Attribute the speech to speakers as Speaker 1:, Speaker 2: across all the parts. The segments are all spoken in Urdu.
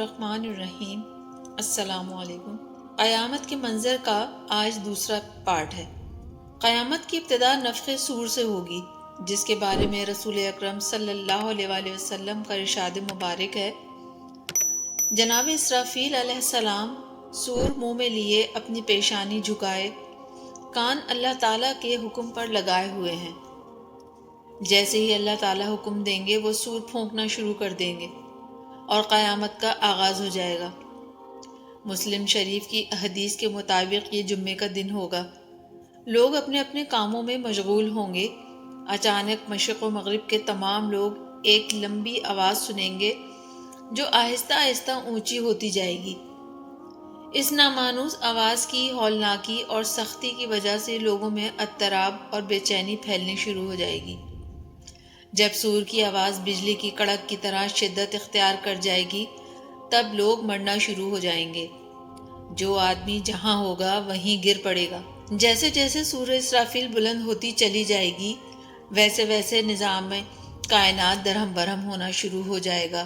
Speaker 1: الرحمن الرحیم۔ السلام علیکم۔ قیامت کے منظر کا آج دوسرا پارٹ ہے۔ قیامت کی ابتدا نفخ صور سے ہوگی، جس کے بارے میں رسول اکرم صلی اللہ علیہ وآلہ وسلم کا ارشاد مبارک ہے، جناب اسرافیل علیہ السلام صور منہ میں لیے اپنی پیشانی جھکائے، کان اللہ تعالیٰ کے حکم پر لگائے ہوئے ہیں۔ جیسے ہی اللہ تعالیٰ حکم دیں گے وہ صور پھونکنا شروع کر دیں گے اور قیامت کا آغاز ہو جائے گا۔ مسلم شریف کی حدیث کے مطابق یہ جمعے کا دن ہوگا۔ لوگ اپنے اپنے کاموں میں مشغول ہوں گے۔ اچانک مشرق و مغرب کے تمام لوگ ایک لمبی آواز سنیں گے جو آہستہ آہستہ اونچی ہوتی جائے گی۔ اس نامانوس آواز کی ہولناکی اور سختی کی وجہ سے لوگوں میں اضطراب اور بے چینی پھیلنی شروع ہو جائے گی۔ جب صور کی آواز بجلی کی کڑک کی طرح شدت اختیار کر جائے گی، تب لوگ مرنا شروع ہو جائیں گے۔ جو آدمی جہاں ہوگا وہیں گر پڑے گا۔ جیسے جیسے سورہ اسرافیل بلند ہوتی چلی جائے گی، ویسے ویسے نظام کائنات درہم برہم ہونا شروع ہو جائے گا۔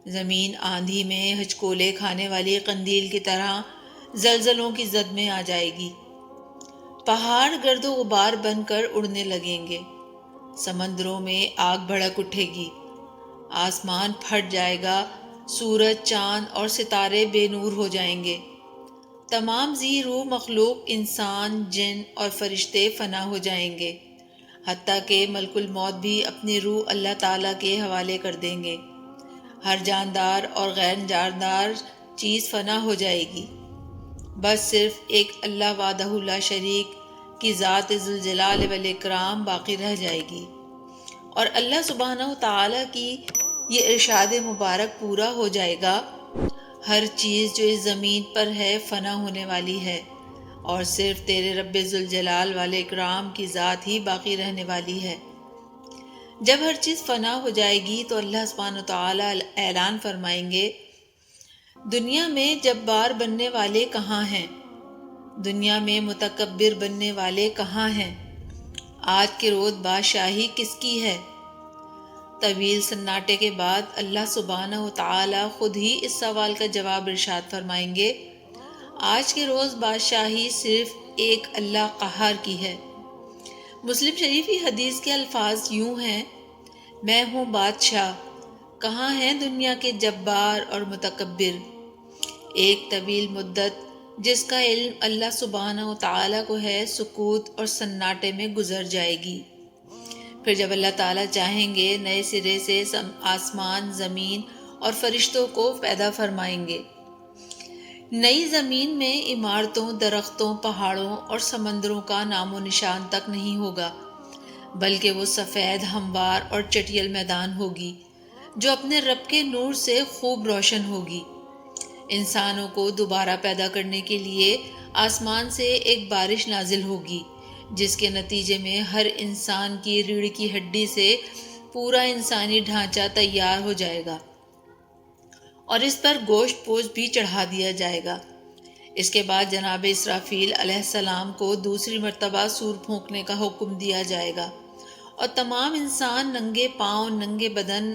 Speaker 1: زمین آندھی میں ہچکولے کھانے والی قندیل کی طرح زلزلوں کی زد میں آ جائے گی۔ پہاڑ گرد و غبار بن کر اڑنے لگیں گے۔ سمندروں میں آگ بھڑک اٹھے گی۔ آسمان پھٹ جائے گا، سورج، چاند اور ستارے بے نور ہو جائیں گے۔ تمام ذی روح مخلوق، انسان، جن اور فرشتے فنا ہو جائیں گے، حتیٰ کہ ملک الموت بھی اپنی روح اللہ تعالیٰ کے حوالے کر دیں گے۔ ہر جاندار اور غیر جاندار چیز فنا ہو جائے گی۔ بس صرف ایک اللہ وحدہ لا شریک کی ذات ذوالجلال والاکرام باقی رہ جائے گی، اور اللہ سبحانہ و تعالیٰ کی یہ ارشاد مبارک پورا ہو جائے گا، ہر چیز جو اس زمین پر ہے فنا ہونے والی ہے، اور صرف تیرے رب ذوالجلال والاکرام کی ذات ہی باقی رہنے والی ہے۔ جب ہر چیز فنا ہو جائے گی تو اللہ سبحانہ و تعالیٰ اعلان فرمائیں گے، دنیا میں جبار بننے والے کہاں ہیں؟ دنیا میں متکبر بننے والے کہاں ہیں؟ آج کے روز بادشاہی کس کی ہے؟ طویل سناٹے کے بعد اللہ سبحانہ و تعالیٰ خود ہی اس سوال کا جواب ارشاد فرمائیں گے، آج کے روز بادشاہی صرف ایک اللہ قہار کی ہے۔ مسلم شریف کی حدیث کے الفاظ یوں ہیں، میں ہوں بادشاہ، کہاں ہیں دنیا کے جبار اور متکبر؟ ایک طویل مدت جس کا علم اللہ سبحانہ و تعالیٰ کو ہے سکوت اور سناٹے میں گزر جائے گی۔ پھر جب اللہ تعالیٰ چاہیں گے نئے سرے سے آسمان، زمین اور فرشتوں کو پیدا فرمائیں گے۔ نئی زمین میں عمارتوں، درختوں، پہاڑوں اور سمندروں کا نام و نشان تک نہیں ہوگا، بلکہ وہ سفید، ہموار اور چٹیل میدان ہوگی جو اپنے رب کے نور سے خوب روشن ہوگی۔ انسانوں کو دوبارہ پیدا کرنے کے لیے آسمان سے ایک بارش نازل ہوگی، جس کے نتیجے میں ہر انسان کی ریڑھ کی ہڈی سے پورا انسانی ڈھانچہ تیار ہو جائے گا، اور اس پر گوشت پوش بھی چڑھا دیا جائے گا۔ اس کے بعد جناب اسرافیل علیہ السلام کو دوسری مرتبہ صور پھونکنے کا حکم دیا جائے گا، اور تمام انسان ننگے پاؤں، ننگے بدن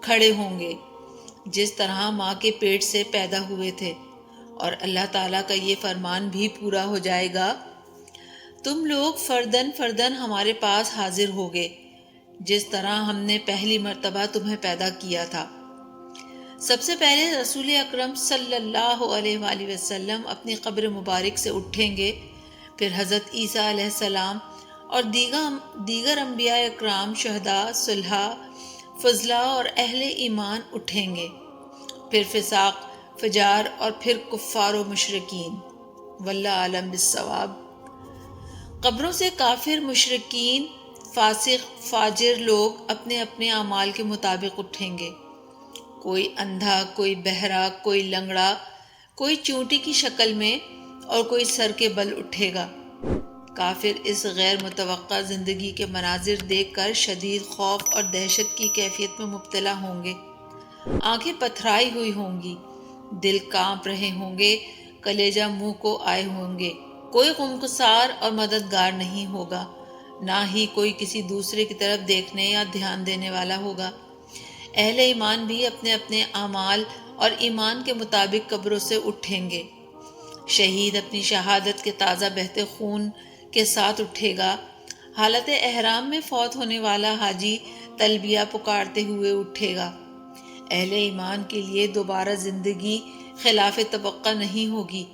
Speaker 1: کھڑے ہوں گے، جس طرح ماں کے پیٹ سے پیدا ہوئے تھے، اور اللہ تعالیٰ کا یہ فرمان بھی پورا ہو جائے گا، تم لوگ فردن فردن ہمارے پاس حاضر ہوگے، جس طرح ہم نے پہلی مرتبہ تمہیں پیدا کیا تھا۔ سب سے پہلے رسول اکرم صلی اللہ علیہ وآلہ وسلم اپنی قبر مبارک سے اٹھیں گے، پھر حضرت عیسیٰ علیہ السلام اور دیگر انبیاء اکرام، شہداء، صلحاء، فضلاء اور اہل ایمان اٹھیں گے، پھر فساق، فجار اور پھر کفار و مشرکین۔ واللہ عالم بالصواب۔ قبروں سے کافر، مشرکین، فاسق، فاجر لوگ اپنے اپنے اعمال کے مطابق اٹھیں گے۔ کوئی اندھا، کوئی بہرا، کوئی لنگڑا، کوئی چونٹی کی شکل میں اور کوئی سر کے بل اٹھے گا۔ کافر اس غیر متوقع زندگی کے مناظر دیکھ کر شدید خوف اور دہشت کی کیفیت میں مبتلا ہوں گے۔ آنکھیں پتھرائی ہوئی ہوں گی، دل کانپ رہے ہوں گے، کلیجہ منہ کو آئے ہوں گے۔ کوئی غمگسار اور مددگار نہیں ہوگا، نہ ہی کوئی کسی دوسرے کی طرف دیکھنے یا دھیان دینے والا ہوگا۔ اہل ایمان بھی اپنے اپنے اعمال اور ایمان کے مطابق قبروں سے اٹھیں گے۔ شہید اپنی شہادت کے تازہ بہتے خون کے ساتھ اٹھے گا۔ حالت احرام میں فوت ہونے والا حاجی تلبیہ پکارتے ہوئے اٹھے گا۔ اہل ایمان کے لیے دوبارہ زندگی خلاف توقع نہیں ہوگی،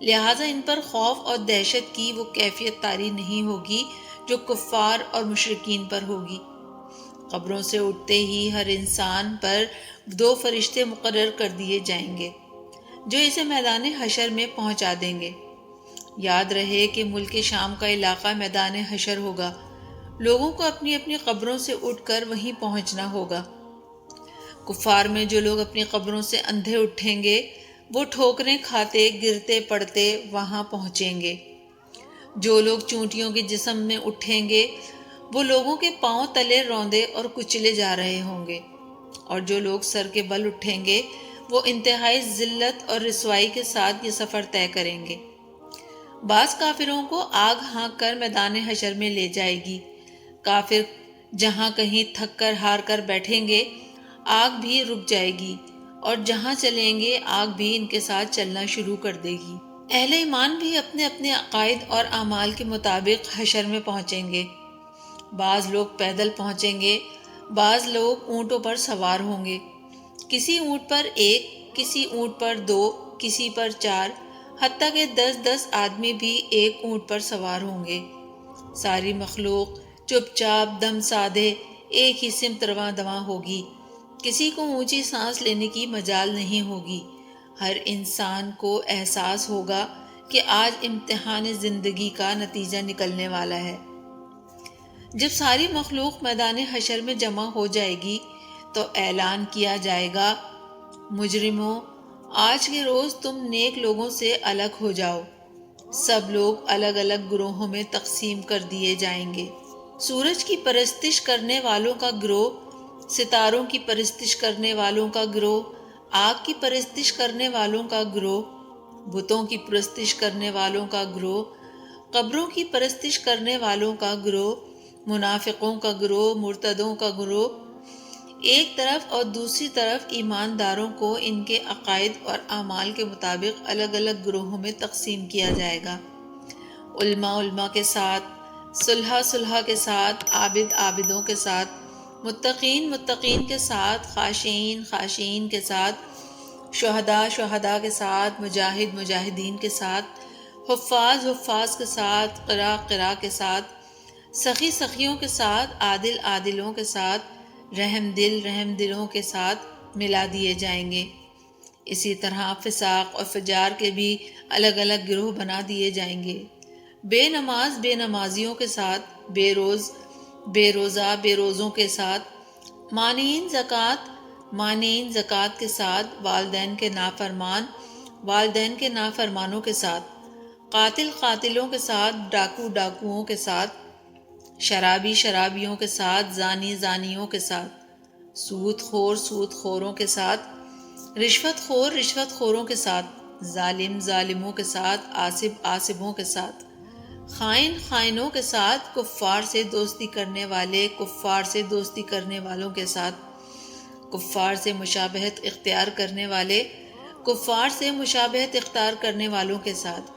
Speaker 1: لہٰذا ان پر خوف اور دہشت کی وہ کیفیت طاری نہیں ہوگی جو کفار اور مشرکین پر ہوگی۔ قبروں سے اٹھتے ہی ہر انسان پر 2 فرشتے مقرر کر دیے جائیں گے جو اسے میدان حشر میں پہنچا دیں گے۔ یاد رہے کہ ملک شام کا علاقہ میدان حشر ہوگا، لوگوں کو اپنی اپنی قبروں سے اٹھ کر وہیں پہنچنا ہوگا۔ کفار میں جو لوگ اپنی قبروں سے اندھے اٹھیں گے وہ ٹھوکریں کھاتے گرتے پڑتے وہاں پہنچیں گے۔ جو لوگ چونٹیوں کے جسم میں اٹھیں گے وہ لوگوں کے پاؤں تلے روندے اور کچلے جا رہے ہوں گے، اور جو لوگ سر کے بل اٹھیں گے وہ انتہائی ذلت اور رسوائی کے ساتھ یہ سفر طے کریں گے۔ بعض کافروں کو آگ ہانک کر میدان حشر میں لے جائے گی۔ کافر جہاں کہیں تھک کر ہار کر بیٹھیں گے آگ بھی رک جائے گی، اور جہاں چلیں گے آگ بھی ان کے ساتھ چلنا شروع کر دے گی۔ اہل ایمان بھی اپنے اپنے عقائد اور اعمال کے مطابق حشر میں پہنچیں گے۔ بعض لوگ پیدل پہنچیں گے، بعض لوگ اونٹوں پر سوار ہوں گے، کسی اونٹ پر 1، کسی اونٹ پر 2، کسی پر 4، حتیٰ کہ 10 آدمی بھی ایک اونٹ پر سوار ہوں گے۔ ساری مخلوق چپ چاپ دم سادھے ایک ہی سمت رواں دواں ہوگی، کسی کو اونچی سانس لینے کی مجال نہیں ہوگی۔ ہر انسان کو احساس ہوگا کہ آج امتحان زندگی کا نتیجہ نکلنے والا ہے۔ جب ساری مخلوق میدان حشر میں جمع ہو جائے گی تو اعلان کیا جائے گا، مجرموں، آج کے روز تم نیک لوگوں سے الگ ہو جاؤ۔ سب لوگ الگ الگ گروہوں میں تقسیم کر دیے جائیں گے۔ سورج کی پرستش کرنے والوں کا گروہ، ستاروں کی پرستش کرنے والوں کا گروہ، آگ کی پرستش کرنے والوں کا گروہ، بتوں کی پرستش کرنے والوں کا گروہ، قبروں کی پرستش کرنے والوں کا گروہ، منافقوں کا گروہ، مرتدوں کا گروہ ایک طرف، اور دوسری طرف ایمانداروں کو ان کے عقائد اور اعمال کے مطابق الگ الگ گروہوں میں تقسیم کیا جائے گا۔ علماء کے ساتھ، صلحاء کے ساتھ، عابدوں کے ساتھ، متقین کے ساتھ، خاشعین کے ساتھ، شہداء کے ساتھ، مجاہدین کے ساتھ، حفاظ کے ساتھ، قراء کے ساتھ، سخیوں کے ساتھ، عادلوں کے ساتھ، رحم دلوں کے ساتھ ملا دیے جائیں گے۔ اسی طرح فساق اور فجار کے بھی الگ الگ گروہ بنا دیے جائیں گے۔ بے نمازیوں کے ساتھ، بے روزوں کے ساتھ، مانعین زکوٰۃ کے ساتھ، والدین کے نافرمانوں کے ساتھ، قاتلوں کے ساتھ، ڈاکوؤں کے ساتھ، شرابیوں کے ساتھ، زانیوں کے ساتھ، سود خوروں کے ساتھ، رشوت خوروں کے ساتھ، ظالموں کے ساتھ، آصبوں کے ساتھ، خائنوں کے ساتھ، کفار سے دوستی کرنے والوں کے ساتھ، کفار سے مشابہت اختیار کرنے والوں کے ساتھ۔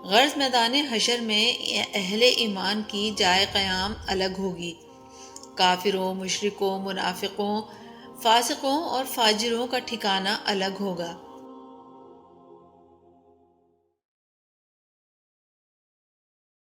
Speaker 1: غرض میدان حشر میں اہل ایمان کی جائے قیام الگ ہوگی، کافروں، مشرکوں، منافقوں، فاسقوں اور فاجروں کا ٹھکانہ الگ ہوگا۔